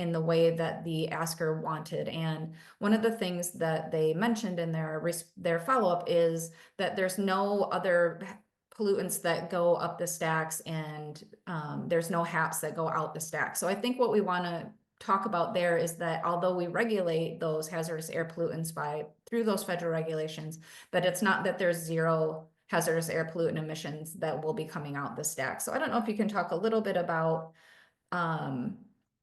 in the way that the asker wanted. And one of the things that they mentioned in their follow-up is that there's no other pollutants that go up the stacks, and there's no HAPs that go out the stack. So I think what we want to talk about there is that although we regulate those hazardous air pollutants through those federal regulations, that it's not that there's zero hazardous air pollutant emissions that will be coming out the stack. So I don't know if you can talk a little bit about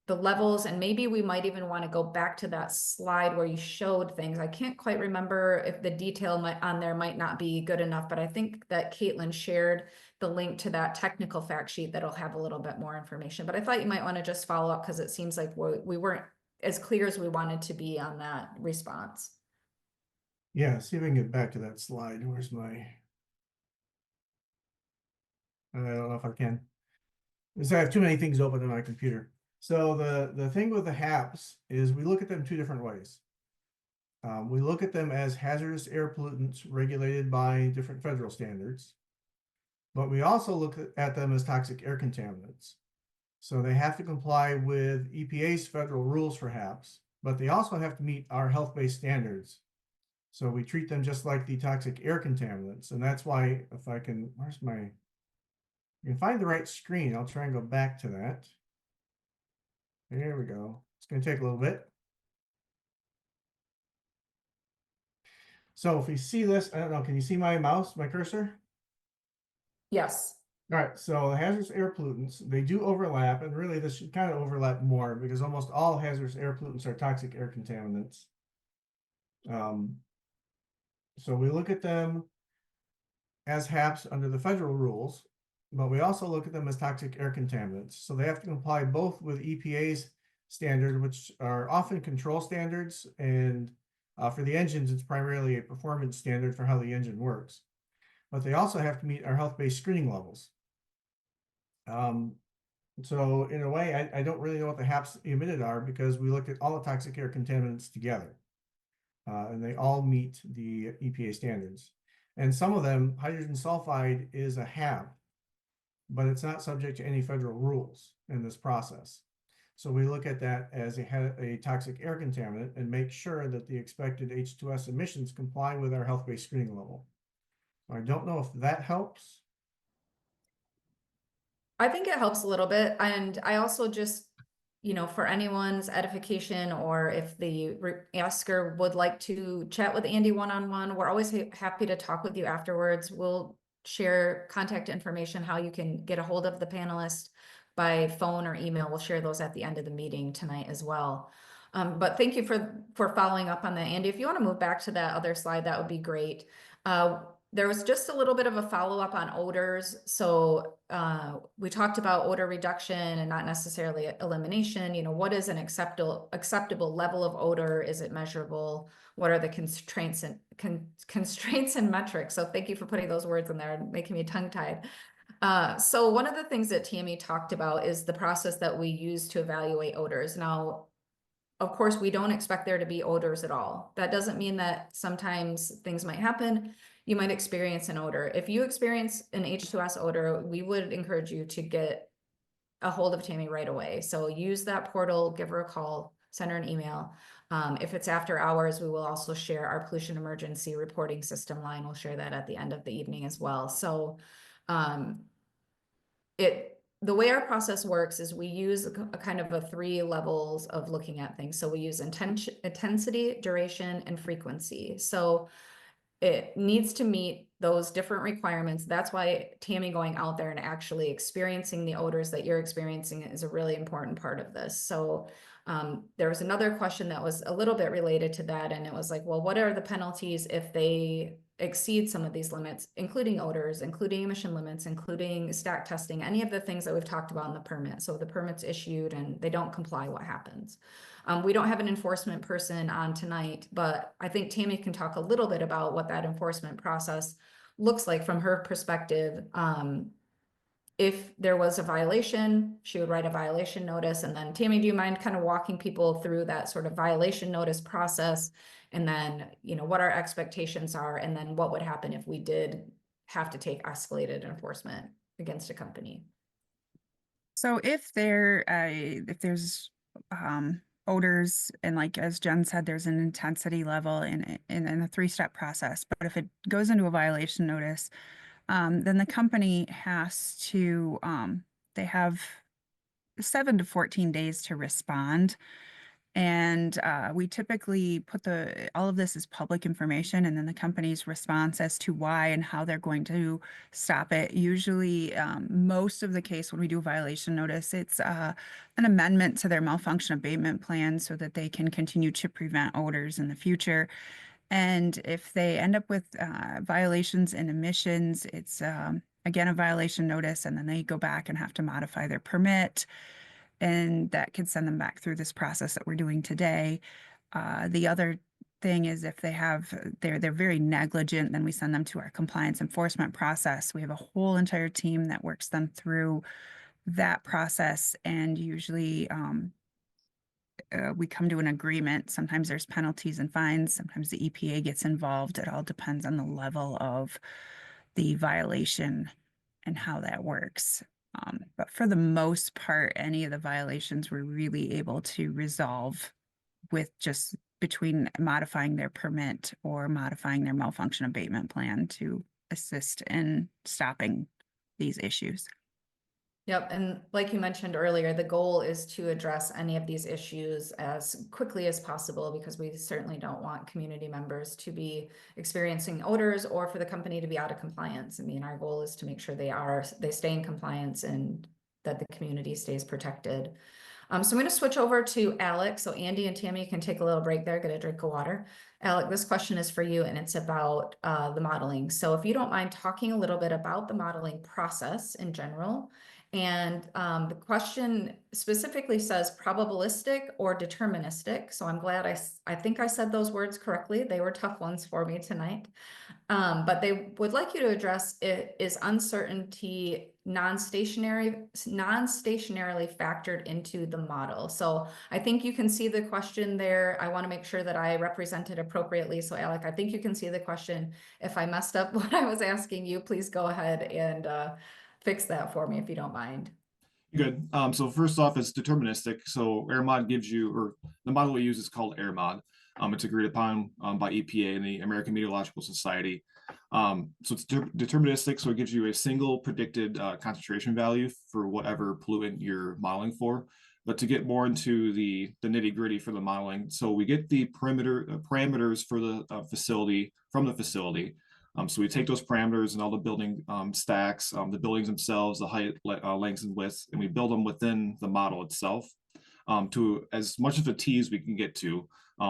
the levels, and maybe we might even want to go back to that slide where you showed things. I can't quite remember if the detail on there might not be good enough, but I think that Kaitlyn shared the link to that technical fact sheet that'll have a little bit more information. But I thought you might want to just follow up, because it seems like we weren't as clear as we wanted to be on that response. Yeah, see if I can get back to that slide. Where's my... I don't know if I can. Because I have too many things open on my computer. So the thing with the HAPs is we look at them two different ways. We look at them as hazardous air pollutants regulated by different federal standards, but we also look at them as toxic air contaminants. So they have to comply with EPA's federal rules for HAPs, but they also have to meet our health-based standards. So we treat them just like the toxic air contaminants. And that's why, if I can, where's my, you can find the right screen. I'll try and go back to that. There we go. It's going to take a little bit. So if you see this, I don't know, can you see my mouse, my cursor? Yes. All right, so the hazardous air pollutants, they do overlap, and really this should kind of overlap more because almost all hazardous air pollutants are toxic air contaminants. So we look at them as HAPs under the federal rules, but we also look at them as toxic air contaminants. So they have to comply both with EPA's standard, which are often control standards, and for the engines, it's primarily a performance standard for how the engine works. But they also have to meet our health-based screening levels. So in a way, I don't really know what the HAPs emitted are, because we looked at all the toxic air contaminants together. And they all meet the EPA standards. And some of them, hydrogen sulfide is a HAP, but it's not subject to any federal rules in this process. So we look at that as a toxic air contaminant and make sure that the expected H2S emissions comply with our health-based screening level. I don't know if that helps. I think it helps a little bit. And I also just, for anyone's edification, or if the asker would like to chat with Andy one-on-one, we're always happy to talk with you afterwards. We'll share contact information, how you can get a hold of the panelist by phone or email. We'll share those at the end of the meeting tonight as well. But thank you for following up on that, Andy. If you want to move back to that other slide, that would be great. There was just a little bit of a follow-up on odors. So we talked about odor reduction and not necessarily elimination. What is an acceptable level of odor? Is it measurable? What are the constraints and metrics? So thank you for putting those words in there and making me tongue-tied. So one of the things that Tammy talked about is the process that we use to evaluate odors. Now, of course, we don't expect there to be odors at all. That doesn't mean that sometimes things might happen. You might experience an odor. If you experience an H2S odor, we would encourage you to get a hold of Tammy right away. So use that portal, give her a call, send her an email. If it's after hours, we will also share our pollution emergency reporting system line. We'll share that at the end of the evening as well. So the way our process works is we use a kind of a 3 levels of looking at things. So we use intensity, duration, and frequency. So it needs to meet those different requirements. That's why Tammy going out there and actually experiencing the odors that you're experiencing is a really important part of this. So there was another question that was a little bit related to that. And it was like, well, what are the penalties if they exceed some of these limits, including odors, including emission limits, including stack testing, any of the things that we've talked about in the permit. So the permit's issued and they don't comply, what happens? We don't have an enforcement person on tonight, but I think Tammy can talk a little bit about what that enforcement process looks like from her perspective. If there was a violation, she would write a violation notice. And then Tammy, do you mind kind of walking people through that sort of violation notice process? And then, what our expectations are, and then what would happen if we did have to take escalated enforcement against a company? So if there's odors, and like as Jen said, there's an intensity level in a three-step process. But if it goes into a violation notice, then the company has to they have 7 to 14 days to respond. And we typically put all of this is public information, and then the company's response as to why and how they're going to stop it. Usually, most of the case when we do a violation notice, it's an amendment to their malfunction abatement plan so that they can continue to prevent odors in the future. And if they end up with violations and emissions, it's again a violation notice, and then they go back and have to modify their permit, and that could send them back through this process that we're doing today. The other thing is if they're very negligent, then we send them to our compliance enforcement process. We have a whole entire team that works them through that process, and usually we come to an agreement. Sometimes there's penalties and fines. Sometimes the EPA gets involved. It all depends on the level of the violation and how that works. But for the most part, any of the violations we're really able to resolve with just between modifying their permit or modifying their malfunction abatement plan to assist in stopping these issues. Yep, and like you mentioned earlier, the goal is to address any of these issues as quickly as possible, because we certainly don't want community members to be experiencing odors or for the company to be out of compliance. I mean, our goal is to make sure they stay in compliance and that the community stays protected. So I'm going to switch over to Alec. So Andy and Tammy can take a little break there, get a drink of water. Alec, this question is for you, and it's about the modeling. So if you don't mind talking a little bit about the modeling process in general. And the question specifically says probabilistic or deterministic. So I'm glad I think I said those words correctly. They were tough ones for me tonight. But they would like you to address is uncertainty non-stationarily factored into the model. So I think you can see the question there. I want to make sure that I represent it appropriately. So Alec, I think you can see the question. If I messed up what I was asking you, please go ahead and fix that for me if you don't mind. Good. So first off, it's deterministic. So AirMod gives you, or the model we use is called AirMod. It's agreed upon by EPA and the American Meteorological Society. So it's deterministic. So it gives you a single predicted concentration value for whatever pollutant you're modeling for. But to get more into the nitty gritty for the modeling, so we get the parameters for the facility from the facility. So we take those parameters and all the building stacks, the buildings themselves, the height, lengths, and widths, and we build them within the model itself to as much of a T as we can get to.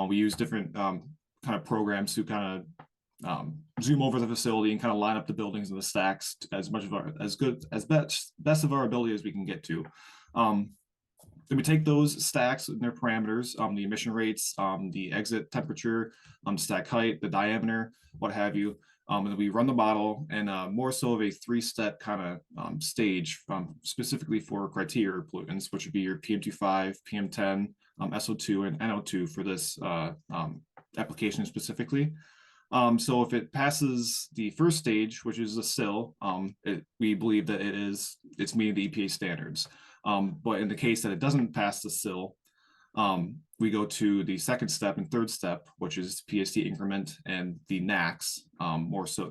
We use different kind of programs to kind of zoom over the facility and kind of line up the buildings and the stacks as much of best of our ability as we can get to. Then we take those stacks and their parameters, the emission rates, the exit temperature, stack height, the diameter, what have you. And then we run the model, and more so of a three-step kind of stage specifically for criteria pollutants, which would be your PM2.5, PM10, SO2, and NO2 for this application specifically. So if it passes the first stage, which is a SIL, we believe that it's meeting the EPA standards. But in the case that it doesn't pass the SIL, we go to the second step and third step, which is PSD increment and the NACs.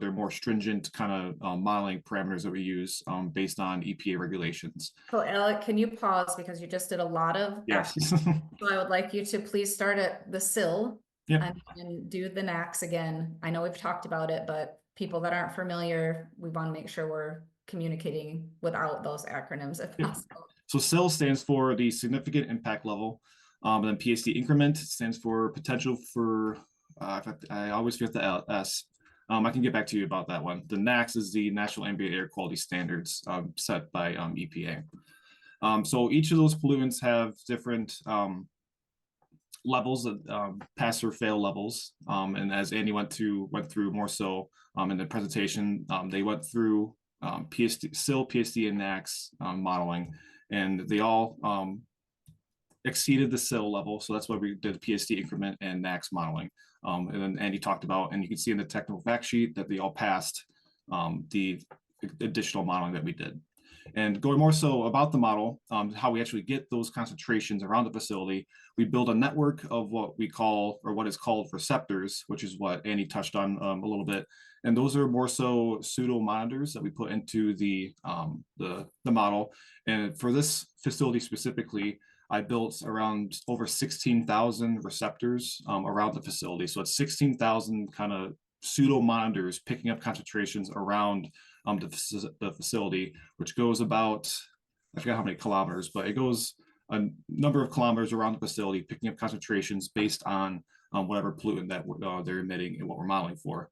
They're more stringent kind of modeling parameters that we use based on EPA regulations. So Alec, can you pause, because you just did a lot of Yes. So I would like you to please start at the SIL. Yep. And do the NACs again. I know we've talked about it, but people that aren't familiar, we want to make sure we're communicating without those acronyms if possible. So SIL stands for the significant impact level. And then PSD increment stands for potential for, I always forget the S. I can get back to you about that one. The NACS is the National Ambient Air Quality Standards set by EPA. So each of those pollutants have different levels of pass or fail levels. And as Andy went through more so in the presentation, they went through SIL, PSD, and NACS modeling, and they all exceeded the SIL level. So that's why we did PSD increment and NACS modeling. And then Andy talked about, and you can see in the technical fact sheet that they all passed the additional modeling that we did. And going more so about the model, how we actually get those concentrations around the facility, we build a network of what we call, or what is called receptors, which is what Annie touched on a little bit. And those are more so pseudo monitors that we put into the model. And for this facility specifically, I built around over 16,000 receptors around the facility. So it's 16,000 kind of pseudo monitors picking up concentrations around the facility, which goes about, I forgot how many kilometers, but it goes a number of kilometers around the facility, picking up concentrations based on whatever pollutant that they're emitting and what we're modeling for.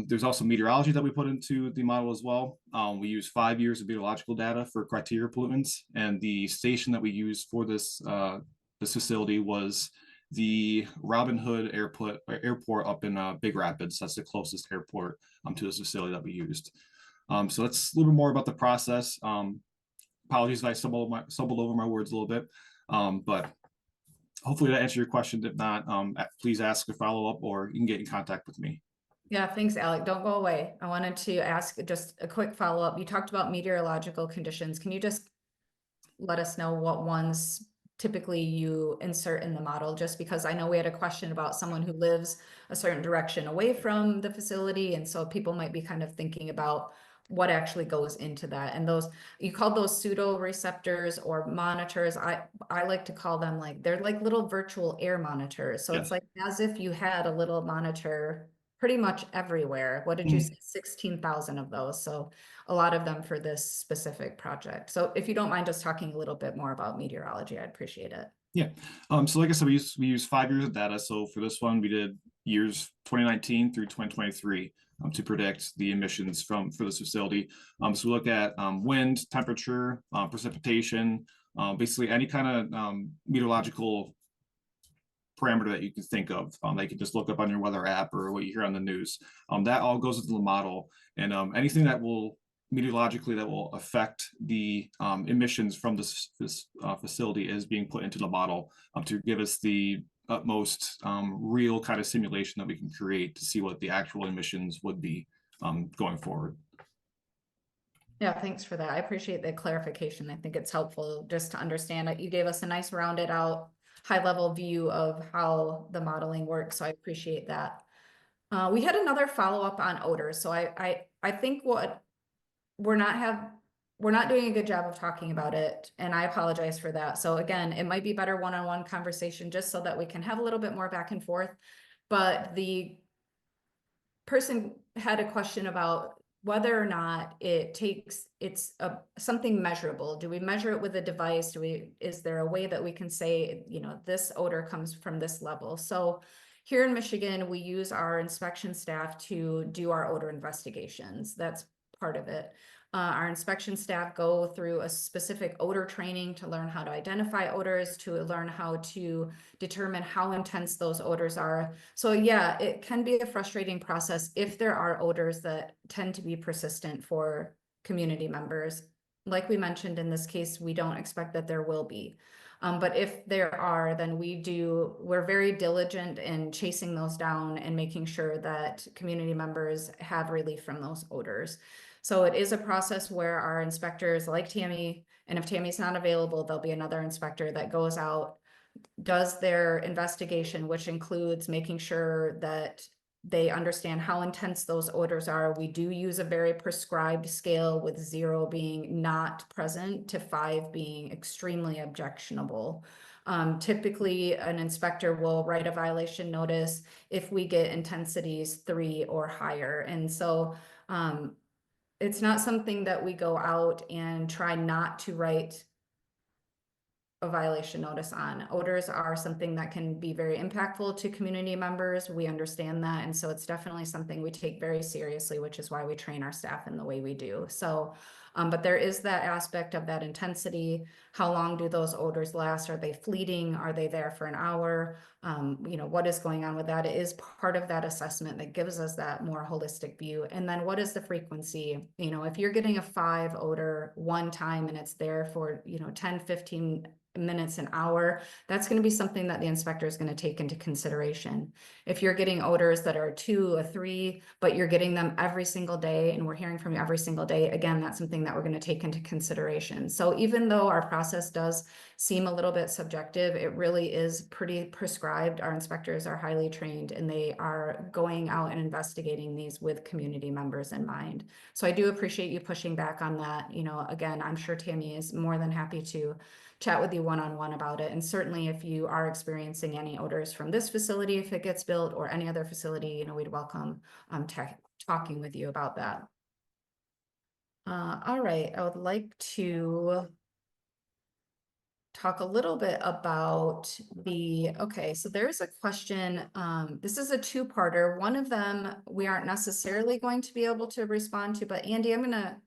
There's also meteorology that we put into the model as well. We use 5 years of meteorological data for criteria pollutants, and the station that we used for this facility was the Robin Hood airport up in Big Rapids. That's the closest airport to this facility that we used. So that's a little bit more about the process. Apologies if I stumbled over my words a little bit, but hopefully that answered your question. If not, please ask a follow-up, or you can get in contact with me. Yeah, thanks, Alec. Don't go away. I wanted to ask just a quick follow-up. You talked about meteorological conditions. Can you just let us know what ones typically you insert in the model? Just because I know we had a question about someone who lives a certain direction away from the facility, and so people might be kind of thinking about what actually goes into that. And those, you called those pseudo receptors or monitors. I like to call them they're like little virtual air monitors. So it's like as if you had a little monitor pretty much everywhere. What did you say? 16,000 of those. So a lot of them for this specific project. So if you don't mind just talking a little bit more about meteorology, I'd appreciate it. Yeah. So like I said, we use 5 years of data. So for this one, we did years 2019 through 2023 to predict the emissions for this facility. So we look at wind, temperature, precipitation, basically any kind of meteorological parameter that you can think of, that you can just look up on your weather app or what you hear on the news. That all goes into the model, and anything that will meteorologically that will affect the emissions from this facility is being put into the model to give us the utmost real kind of simulation that we can create to see what the actual emissions would be going forward. Yeah, thanks for that. I appreciate the clarification. I think it's helpful just to understand it. You gave us a nice rounded out high level view of how the modeling works. So I appreciate that. We had another follow up on odors. So I think what we're not doing a good job of talking about it, and I apologize for that. So again, it might be better one-on-one conversation just so that we can have a little bit more back and forth. But the person had a question about whether or not it's something measurable. Do we measure it with a device? Is there a way that we can say, this odor comes from this level? So here in Michigan, we use our inspection staff to do our odor investigations. That's part of it. Our inspection staff go through a specific odor training to learn how to identify odors, to learn how to determine how intense those odors are. So yeah, it can be a frustrating process if there are odors that tend to be persistent for community members. Like we mentioned in this case, we don't expect that there will be. But if there are, then we're very diligent in chasing those down and making sure that community members have relief from those odors. So it is a process where our inspectors, like Tammy, and if Tammy's not available, there'll be another inspector that goes out, does their investigation, which includes making sure that they understand how intense those odors are. We do use a very prescribed scale, with 0 being not present to 5 being extremely objectionable. Typically, an inspector will write a violation notice if we get intensities 3 or higher. And so it's not something that we go out and try not to write a violation notice on. Odors are something that can be very impactful to community members. We understand that. And so it's definitely something we take very seriously, which is why we train our staff in the way we do. So, but there is that aspect of that intensity. How long do those odors last? Are they fleeting? Are they there for an hour? What is going on with that? It is part of that assessment that gives us that more holistic view. And then what is the frequency? If you're getting a 5 odor one time and it's there for, 10, 15 minutes, an hour, that's going to be something that the inspector is going to take into consideration. If you're getting odors that are 2 or 3, but you're getting them every single day and we're hearing from you every single day, again, that's something everything that we're going to take into consideration. So even though our process does seem a little bit subjective, it really is pretty prescribed. Our inspectors are highly trained and they are going out and investigating these with community members in mind. So I do appreciate you pushing back on that. You know, again, I'm sure Tammy is more than happy to chat with you one-on-one about it. And certainly if you are experiencing any odors from this facility, if it gets built, or any other facility, you know, we'd welcome talking with you about that. All right, I would like to talk a little bit about okay, so there's a question, this is a two-parter. One of them we aren't necessarily going to be able to respond to, but Andy, I'm gonna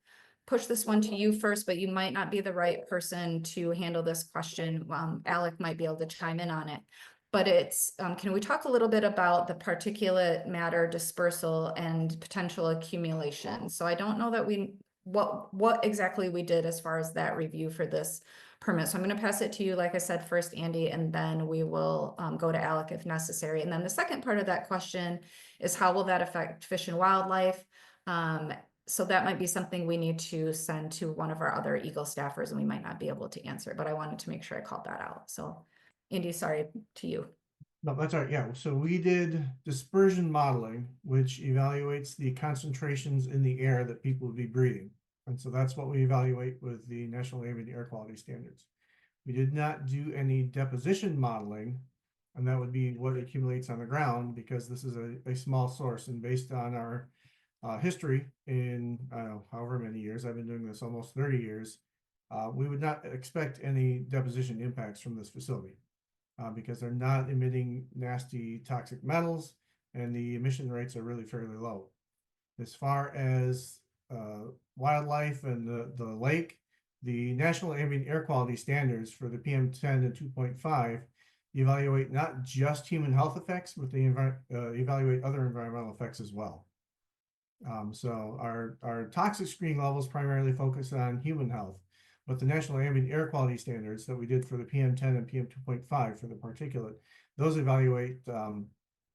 push this one to you first, but you might not be the right person to handle this question. Alec might be able to chime in on it. But it's, can we talk a little bit about the particulate matter dispersal and potential accumulation? So I don't know that what exactly we did as far as that review for this permit. So I'm going to pass it to you, like I said, first, Andy, and then we will go to Alec if necessary. And then the second part of that question is how will that affect fish and wildlife? So that might be something we need to send to one of our other EGLE staffers, and we might not be able to answer, but I wanted to make sure I called that out. So Andy, sorry to you. No, that's all right. Yeah, so we did dispersion modeling, which evaluates the concentrations in the air that people would be breathing. And so that's what we evaluate with the National Ambient Air Quality Standards. We did not do any deposition modeling, and that would be what accumulates on the ground, because this is a small source. And based on our history in, I don't know, however many years, I've been doing this almost 30 years, we would not expect any deposition impacts from this facility. Because they're not emitting nasty toxic metals and the emission rates are really fairly low. As far as wildlife and the lake, the National Ambient Air Quality Standards for the PM10 and 2.5 evaluate not just human health effects, but they evaluate other environmental effects as well. So our toxic screening levels primarily focus on human health. But the National Ambient Air Quality Standards that we did for the PM10 and PM2.5 for the particulate, those evaluate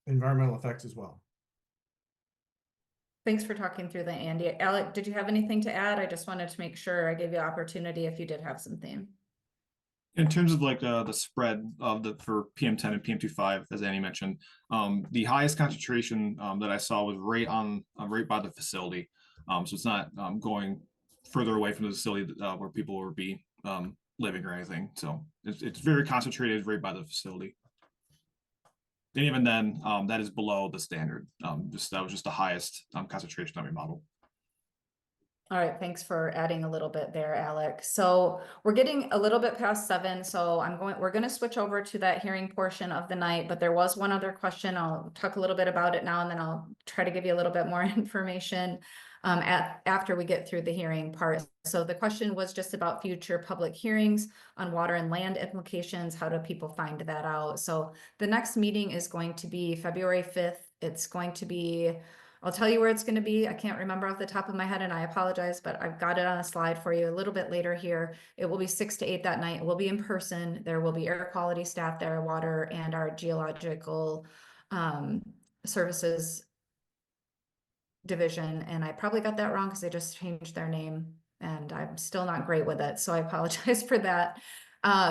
environmental effects as well. Thanks for talking through that, Andy. Alec, did you have anything to add? I just wanted to make sure I gave you opportunity if you did have something. In terms of like the spread of for PM10 and PM25, as Annie mentioned, the highest concentration that I saw was right by the facility. So it's not going further away from the facility where people will be living or anything. So it's very concentrated right by the facility. And even then, that is below the standard. That was just the highest concentration on your model. All right, thanks for adding a little bit there, Alec. So we're getting a little bit past 7, so we're going to switch over to that hearing portion of the night, but there was one other question. I'll talk a little bit about it now, and then I'll try to give you a little bit more information after we get through the hearing part. So the question was just about future public hearings on water and land implications. How do people find that out? So the next meeting is going to be February 5th. It's going to be, I'll tell you where it's going to be. I can't remember off the top of my head, and I apologize, but I've got it on a slide for you a little bit later here. It will be 6 to 8 that night. It will be in person. There will be air quality staff there, water, and our geological services division. And I probably got that wrong because they just changed their name and I'm still not great with it. So I apologize for that.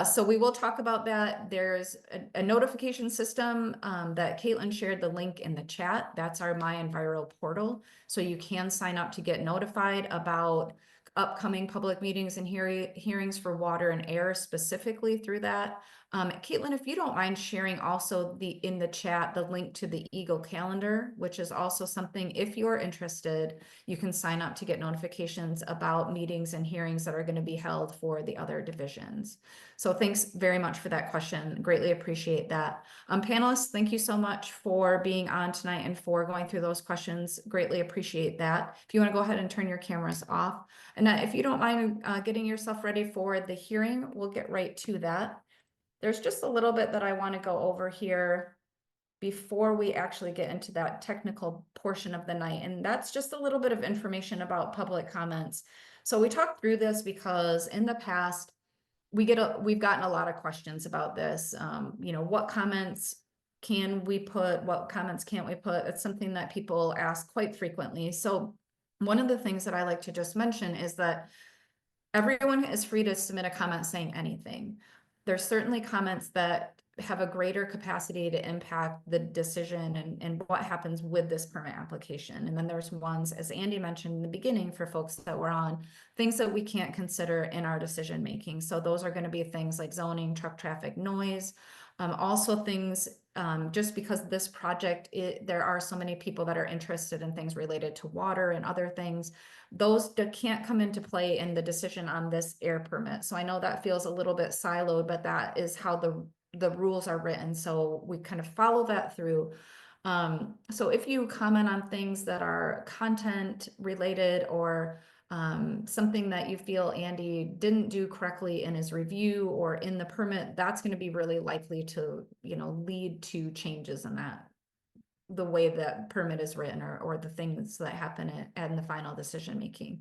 So we will talk about that. There's a notification system that Kaitlyn shared the link in the chat. That's our My Enviro portal. So you can sign up to get notified about upcoming public meetings and hearings for water and air specifically through that. Kaitlyn, if you don't mind sharing also in the chat the link to the EGLE calendar, which is also something, if you're interested, you can sign up to get notifications about meetings and hearings that are going to be held for the other divisions. So thanks very much for that question. Greatly appreciate that. Panelists, thank you so much for being on tonight and for going through those questions. Greatly appreciate that. If you want to go ahead and turn your cameras off. And if you don't mind getting yourself ready for the hearing, we'll get right to that. There's just a little bit that I want to go over here before we actually get into that technical portion of the night. And that's just a little bit of information about public comments. So we talked through this because in the past, we've gotten a lot of questions about this. You know, what comments can we put? What comments can't we put? It's something that people ask quite frequently. So one of the things that I like to just mention is that everyone is free to submit a comment saying anything. There's certainly comments that have a greater capacity to impact the decision and what happens with this permit application. And then there's ones, as Andy mentioned in the beginning, for folks that were on, things that we can't consider in our decision making. So those are going to be things like zoning, truck traffic, noise, also things, just because this project, there are so many people that are interested in things related to water and other things, those that can't come into play in the decision on this air permit. So I know that feels a little bit siloed, but that is how the rules are written. So we kind of follow that through. So if you comment on things that are content related or something that you feel Andy didn't do correctly in his review or in the permit, that's going to be really likely to, lead to changes in that, the way that permit is written or the things that happen in the final decision making.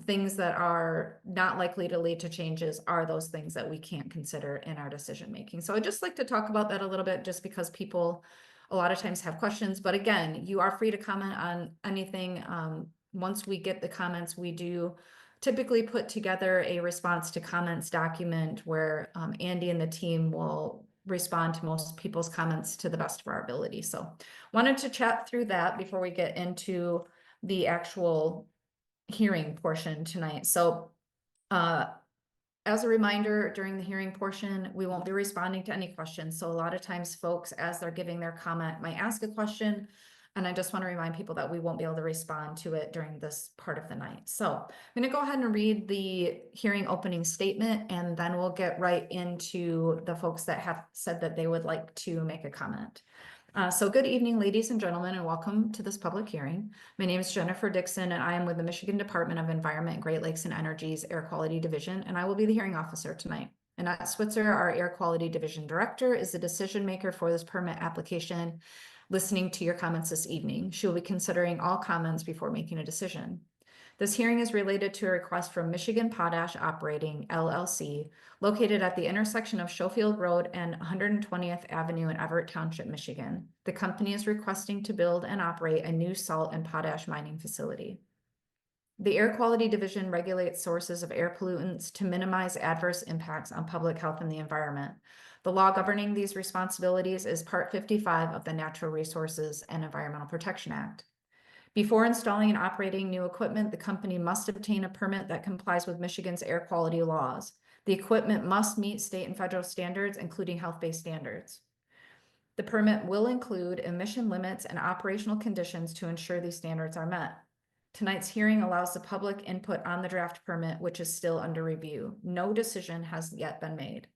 Things that are not likely to lead to changes are those things that we can't consider in our decision making. So I'd just like to talk about that a little bit, just because people a lot of times have questions, but again, you are free to comment on anything. Once we get the comments, we do typically put together a response to comments document where Andy and the team will respond to most people's comments to the best of our ability. So wanted to chat through that before we get into the actual hearing portion tonight. So as a reminder, during the hearing portion, we won't be responding to any questions. So a lot of times folks, as they're giving their comment, might ask a question. And I just want to remind people that we won't be able to respond to it during this part of the night. So I'm going to go ahead and read the hearing opening statement, and then we'll get right into the folks that have said that they would like to make a comment. So good evening, ladies and gentlemen, and welcome to this public hearing. My name is Jennifer Dixon, and I am with the Michigan Department of Environment, Great Lakes and Energy's Air Quality Division, and I will be the hearing officer tonight. Annette Switzer, our Air Quality Division Director, is the decision maker for this permit application, listening to your comments this evening. She will be considering all comments before making a decision. This hearing is related to a request from Michigan Potash Operating, LLC, located at the intersection of Schofield Road and 120th Avenue in Evart Township, Michigan. The company is requesting to build and operate a new salt and potash mining facility. The Air Quality Division regulates sources of air pollutants to minimize adverse impacts on public health and the environment. The law governing these responsibilities is Part 55 of the Natural Resources and Environmental Protection Act. Before installing and operating new equipment, the company must obtain a permit that complies with Michigan's air quality laws. The equipment must meet state and federal standards, including health-based standards. The permit will include emission limits and operational conditions to ensure these standards are met. Tonight's hearing allows the public input on the draft permit, which is still under review. No decision has yet been made.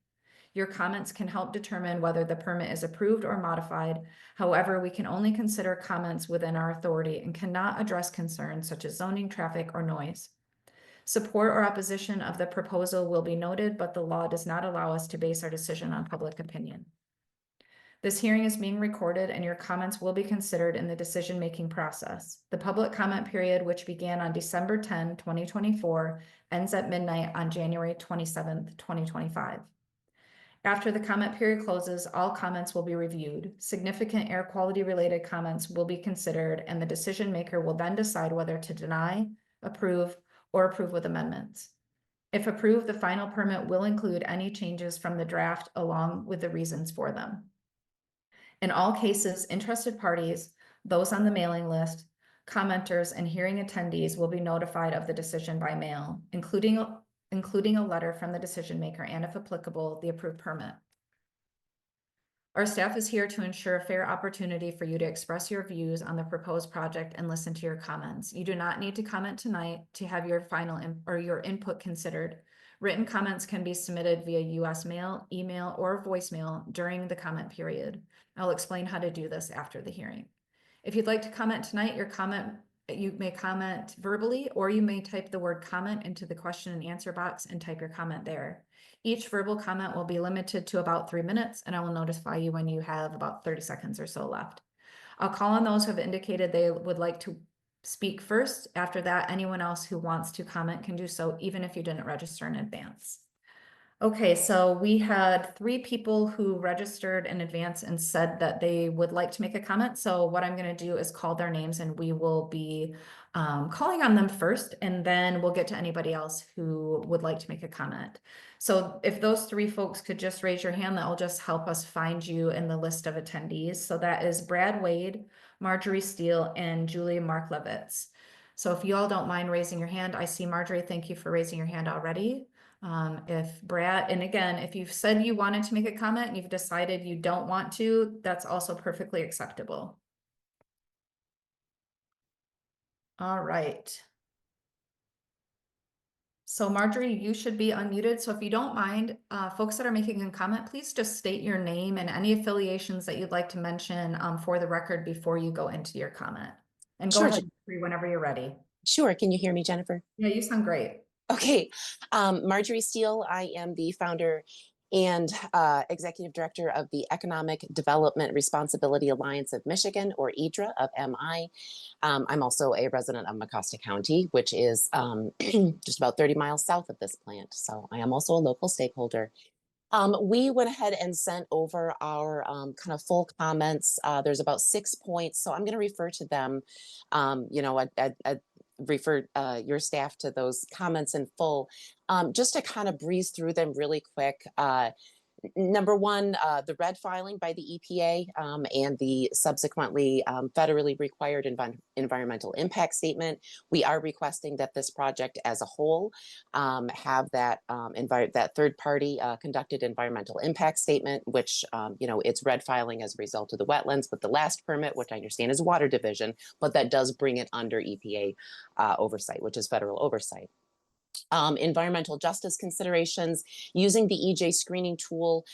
Your comments can help determine whether the permit is approved or modified. However, we can only consider comments within our authority and cannot address concerns such as zoning, traffic, or noise. Support or opposition of the proposal will be noted, but the law does not allow us to base our decision on public opinion. This hearing is being recorded and your comments will be considered in the decision-making process. The public comment period, which began on December 10, 2024, ends at midnight on January 27, 2025. After the comment period closes, all comments will be reviewed. Significant air quality related comments will be considered, and the decision maker will then decide whether to deny, approve, or approve with amendments. If approved, the final permit will include any changes from the draft along with the reasons for them. In all cases, interested parties, those on the mailing list, commenters, and hearing attendees will be notified of the decision by mail, including a letter from the decision maker and, if applicable, the approved permit. Our staff is here to ensure a fair opportunity for you to express your views on the proposed project and listen to your comments. You do not need to comment tonight to have your final or your input considered. Written comments can be submitted via US mail, email, or voicemail during the comment period. I'll explain how to do this after the hearing. If you'd like to comment tonight, you may comment verbally, or you may type the word comment into the question and answer box and type your comment there. Each verbal comment will be limited to about 3 minutes, and I will notify you when you have about 30 seconds or so left. I'll call on those who have indicated they would like to speak first. After that, anyone else who wants to comment can do so, even if you didn't register in advance. Okay, so we had 3 people who registered in advance and said that they would like to make a comment. So what I'm going to do is call their names and we will be calling on them first, and then we'll get to anybody else who would like to make a comment. So if those 3 folks could just raise your hand, that will just help us find you in the list of attendees. So that is Brad Wade, Marjorie Steele, and Julie Marklevitz. So if you all don't mind raising your hand, I see Marjorie, thank you for raising your hand already. If Brad, and again, if you've said you wanted to make a comment and you've decided you don't want to, that's also perfectly acceptable. All right. So Marjorie, you should be unmuted. So if you don't mind, folks that are making a comment, please just state your name and any affiliations that you'd like to mention for the record before you go into your comment. And go Sure. ahead whenever you're ready. Sure. Can you hear me, Jennifer? Yeah, you sound great. Okay. Marjorie Steele, I am the founder and executive director of the Economic Development Responsibility Alliance of Michigan, or EGLE of MI. I'm also a resident of Osceola County, which is just about 30 miles south of this plant. So I am also a local stakeholder. We went ahead and sent over our kind of full comments. There's about 6 points, so I'm going to refer to them. I refer your staff to those comments in full, just to kind of breeze through them really quick. Number one, the red filing by the EPA and the subsequently federally required environmental impact statement. We are requesting that this project as a whole have that that third party conducted environmental impact statement, which it's red filing as a result of the wetlands, but the last permit, which I understand is Water Division, but that does bring it under EPA oversight, which is federal oversight. Environmental justice considerations using the EJ screening tool.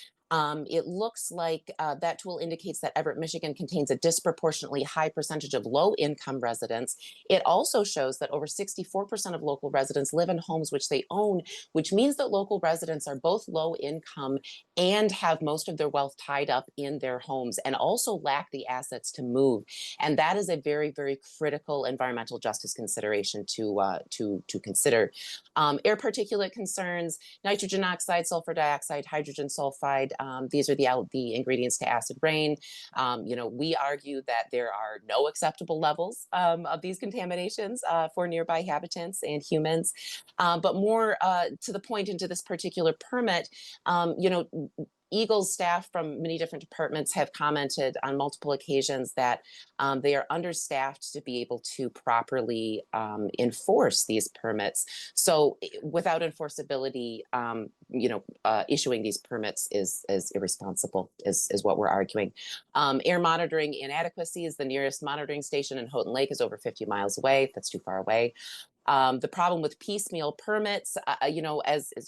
It looks like that tool indicates that Evart, Michigan contains a disproportionately high percentage of low-income residents. It also shows that over 64% of local residents live in homes which they own, which means that local residents are both low income and have most of their wealth tied up in their homes and also lack the assets to move. And that is a very, very critical environmental justice consideration to consider. Air particulate concerns, nitrogen oxide, sulfur dioxide, hydrogen sulfide. These are the ingredients to acid rain. We argue that there are no acceptable levels of these contaminations for nearby habitants and humans. But more to the point into this particular permit, EGLE's staff from many different departments have commented on multiple occasions that they are understaffed to be able to properly enforce these permits. So without enforceability, issuing these permits is irresponsible, is what we're arguing. Air monitoring inadequacies. The nearest monitoring station in Houghton Lake is over 50 miles away. That's too far away. The problem with piecemeal permits, as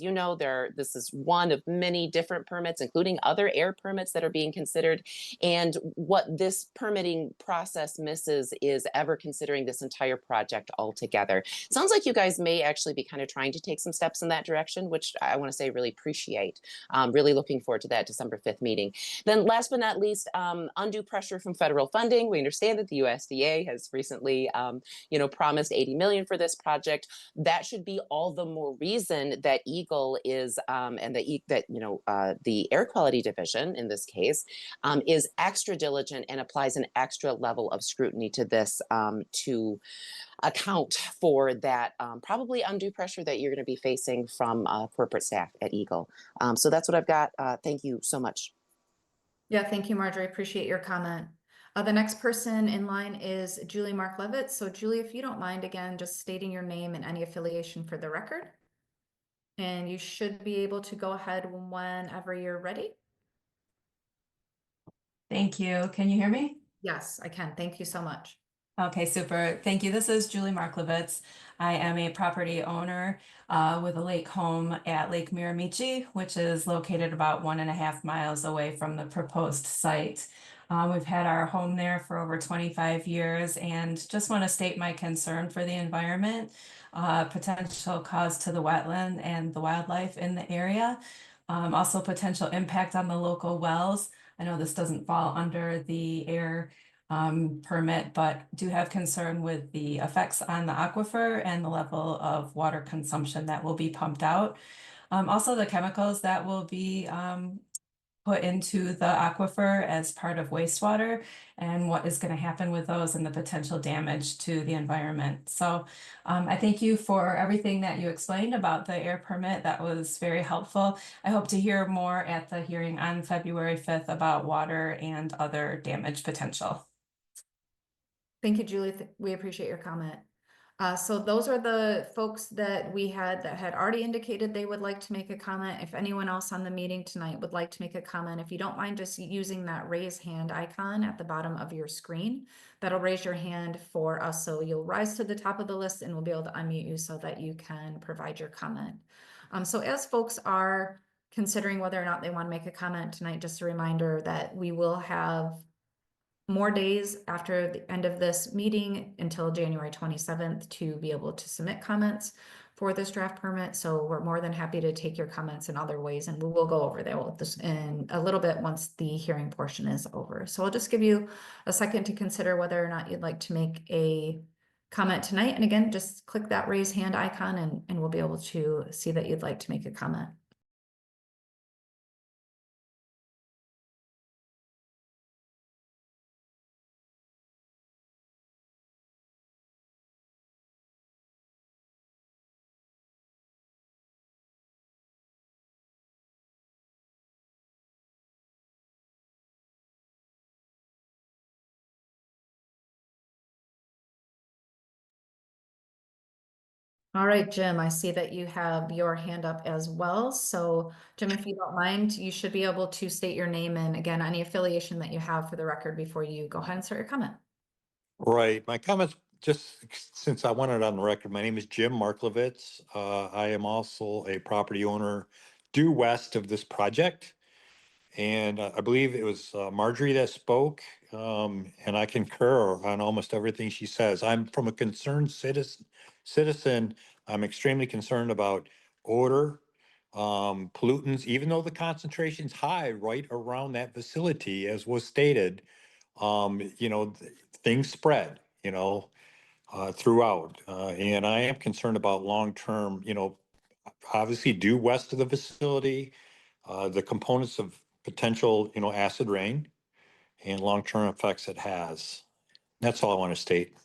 you know, this is one of many different permits, including other air permits that are being considered. And what this permitting process misses is ever considering this entire project altogether. Sounds like you guys may actually be kind of trying to take some steps in that direction, which I want to say really appreciate. Really looking forward to that December 5th meeting. Then last but not least, undue pressure from federal funding. We understand that the USDA has recently, promised $80 million for this project. That should be all the more reason that EGLE is, and the Air Quality Division in this case, is extra diligent and applies an extra level of scrutiny to this to account for that probably undue pressure that you're going to be facing from corporate staff at EGLE. So that's what I've got. Thank you so much. Yeah, thank you, Marjorie. Appreciate your comment. The next person in line is Julie Marklevitz. So Julie, if you don't mind, again, just stating your name and any affiliation for the record. And you should be able to go ahead whenever you're ready. Thank you. Can you hear me? Yes, I can. Thank you so much. Okay, super. Thank you. This is Julie Marklevitz. I am a property owner with a lake home at Lake Miramichi, which is located about 1.5 miles away from the proposed site. We've had our home there for over 25 years and just want to state my concern for the environment, potential cause to the wetland and the wildlife in the area, also potential impact on the local wells. I know this doesn't fall under the air permit, but do have concern with the effects on the aquifer and the level of water consumption that will be pumped out. Also the chemicals that will be put into the aquifer as part of wastewater and what is going to happen with those and the potential damage to the environment. So I thank you for everything that you explained about the air permit. That was very helpful. I hope to hear more at the hearing on February 5th about water and other damage potential. Thank you, Julie. We appreciate your comment. So those are the folks that we had that had already indicated they would like to make a comment. If anyone else on the meeting tonight would like to make a comment, if you don't mind just using that raise hand icon at the bottom of your screen, that'll raise your hand for us. So you'll rise to the top of the list and we'll be able to unmute you so that you can provide your comment. So as folks are considering whether or not they want to make a comment tonight, just a reminder that we will have more days after the end of this meeting until January 27th to be able to submit comments for this draft permit. So we're more than happy to take your comments in other ways, and we will go over that with this in a little bit once the hearing portion is over. So I'll just give you a second to consider whether or not you'd like to make a comment tonight. And again, just click that raise hand icon and we'll be able to see that you'd like to make a comment. All right, Jim, I see that you have your hand up as well. So Jim, if you don't mind, you should be able to state your name and again, any affiliation that you have for the record before you go ahead and start your comment. Right. My comments, just since I want it on the record, my name is Jim Marklovitz. I am also a property owner due west of this project. And I believe it was Marjorie that spoke, and I concur on almost everything she says. I'm from a concerned citizen. I'm extremely concerned about odor, pollutants, even though the concentration's high right around that facility, as was stated. Things spread, throughout. And I am concerned about long-term, obviously due west of the facility, the components of potential, acid rain and long-term effects it has. That's all I want to state.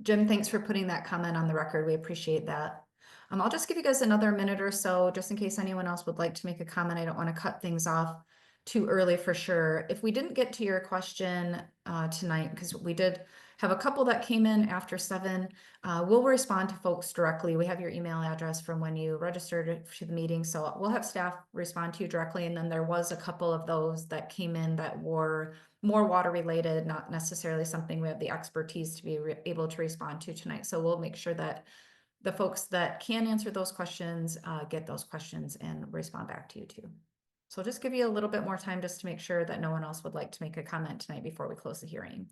Jim, thanks for putting that comment on the record. We appreciate that. I'll just give you guys another minute or so, just in case anyone else would like to make a comment. I don't want to cut things off too early for sure. If we didn't get to your question tonight, because we did have a couple that came in after 7, we'll respond to folks directly. We have your email address from when you registered to the meeting, so we'll have staff respond to you directly. And then there was a couple of those that came in that were more water related, not necessarily something we have the expertise to be able to respond to tonight. So we'll make sure that the folks that can answer those questions get those questions and respond back to you too. So I'll just give you a little bit more time just to make sure that no one else would like to make a comment tonight before we close the hearing.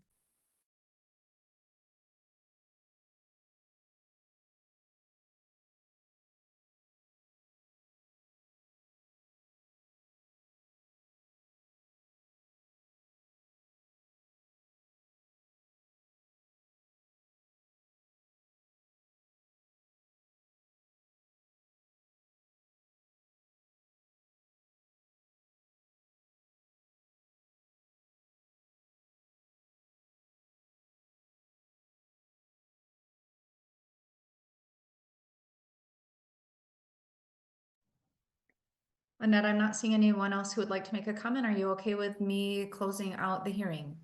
Annette, I'm not seeing anyone else who would like to make a comment. Are you okay with me closing out the hearing?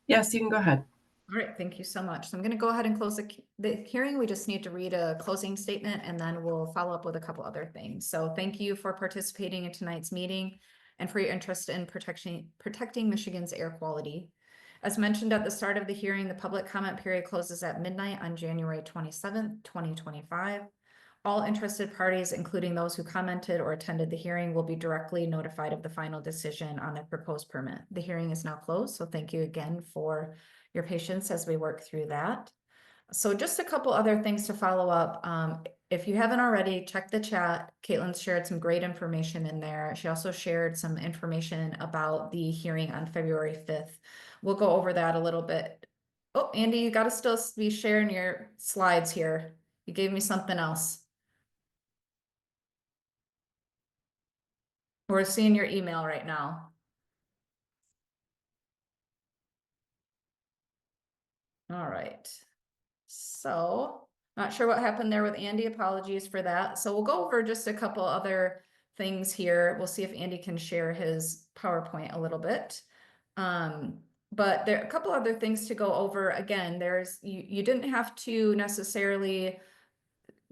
Yes, you can go ahead. All right, thank you so much. So I'm going to go ahead and close the hearing. We just need to read a closing statement and then we'll follow up with a couple other things. So thank you for participating in tonight's meeting and for your interest in protecting Michigan's air quality. As mentioned at the start of the hearing, the public comment period closes at midnight on January 27th, 2025. All interested parties, including those who commented or attended the hearing, will be directly notified of the final decision on the proposed permit. The hearing is now closed, so thank you again for your patience as we work through that. So just a couple other things to follow up. If you haven't already, check the chat. Kaitlyn shared some great information in there. She also shared some information about the hearing on February 5th. We'll go over that a little bit Oh, Andy, you gotta still be sharing your slides here. You gave me something else. We're seeing your email right now. All right. So, not sure what happened there with Andy. Apologies for that. So we'll go over just a couple other things here. We'll see if Andy can share his PowerPoint a little bit. But there are a couple other things to go over. Again, you didn't have to necessarily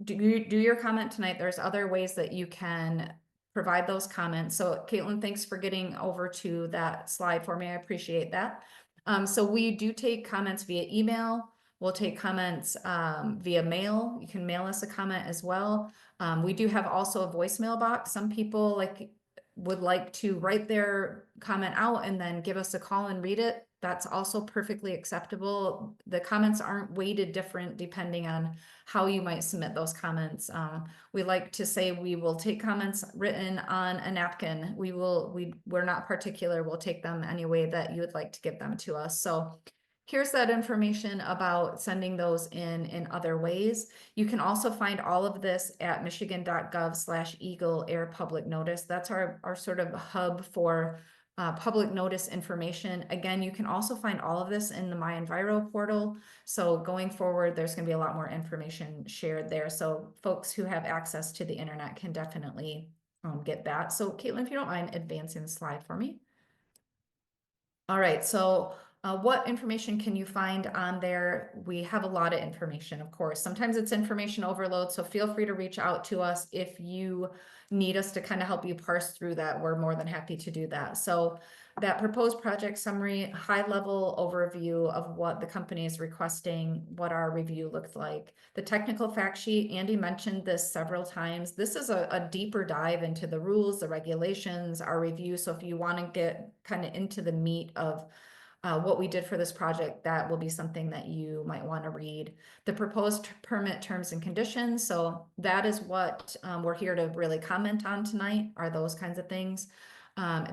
do your comment tonight. There's other ways that you can provide those comments. So Kaitlyn, thanks for getting over to that slide for me. I appreciate that. So we do take comments via email. We'll take comments via mail. You can mail us a comment as well. We do have also a voicemail box. Some people would like to write their comment out and then give us a call and read it. That's also perfectly acceptable. The comments aren't weighted different depending on how you might submit those comments. We like to say we will take comments written on a napkin. We're not particular. We'll take them any way that you would like to give them to us. So here's that information about sending those in other ways. You can also find all of this at michigan.gov/EGLE air public notice. That's our sort of hub for public notice information. Again, you can also find all of this in the My Enviro portal. So going forward, there's going to be a lot more information shared there. So folks who have access to the internet can definitely get that. So Kaitlyn, if you don't mind advancing the slide for me. All right, so what information can you find on there? We have a lot of information, of course. Sometimes it's information overload, so feel free to reach out to us if you need us to kind of help you parse through that. We're more than happy to do that. So that proposed project summary, high level overview of what the company is requesting, what our review looked like. The technical fact sheet, Andy mentioned this several times. This is a deeper dive into the rules, the regulations, our review. So if you want to get kind of into the meat of what we did for this project, that will be something that you might want to read. The proposed permit terms and conditions. So that is what we're here to really comment on tonight, are those kinds of things.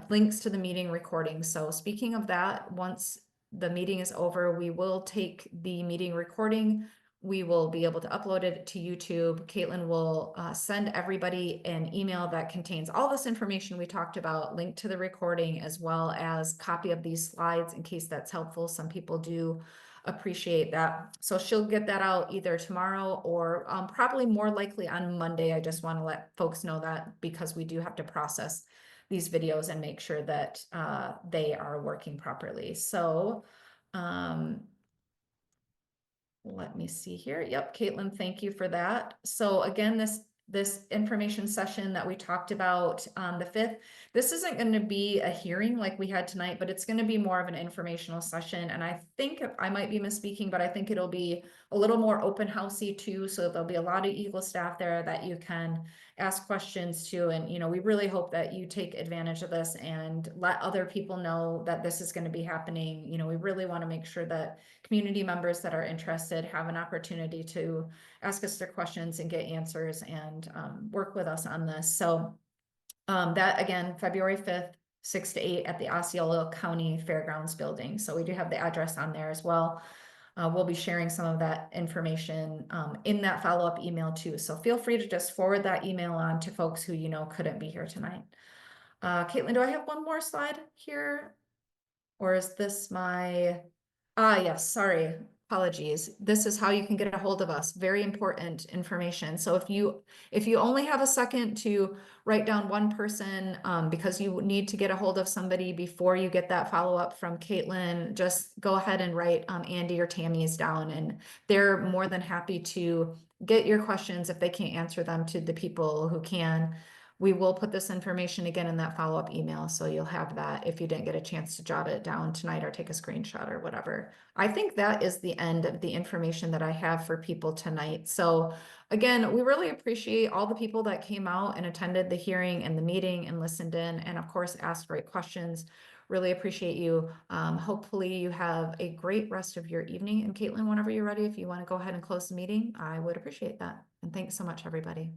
Links to the meeting recording. So speaking of that, once the meeting is over, we will take the meeting recording. We will be able to upload it to YouTube. Kaitlyn will send everybody an email that contains all this information we talked about, linked to the recording, as well as copy of these slides in case that's helpful. Some people do appreciate that. So she'll get that out either tomorrow or probably more likely on Monday. I just want to let folks know that because we do have to process these videos and make sure that they are working properly. So let me see here. Yep, Kaitlyn, thank you for that. So again, this information session that we talked about on the 5th, this isn't going to be a hearing like we had tonight, but it's going to be more of an informational session. And I think I might be misspeaking, but I think it'll be a little more open housey too. So there'll be a lot of EGLE staff there that you can ask questions to. And, you know, we really hope that you take advantage of this and let other people know that this is going to be happening. You know, we really want to make sure that community members that are interested have an opportunity to ask us their questions and get answers and work with us on this. So that again, February 5th, 6 to 8 at the Osceola County Fairgrounds building. So we do have the address on there as well. We'll be sharing some of that information in that follow-up email too. So feel free to just forward that email on to folks who, you know, couldn't be here tonight. Kaitlyn, do I have one more slide here? Or is this my, yes, sorry, apologies. This is how you can get a hold of us. Very important information. So if you only have a second to write down one person, because you need to get a hold of somebody before you get that follow-up from Kaitlyn, just go ahead and write Andy or Tammy's down, and they're more than happy to get your questions if they can't answer them to the people who can. We will put this information again in that follow-up email, so you'll have that if you didn't get a chance to jot it down tonight or take a screenshot or whatever. I think that is the end of the information that I have for people tonight. So again, we really appreciate all the people that came out and attended the hearing and the meeting and listened in, and of course asked great questions. Really appreciate you. Hopefully you have a great rest of your evening. And Kaitlyn, whenever you're ready, if you want to go ahead and close the meeting, I would appreciate that. And thanks so much, everybody.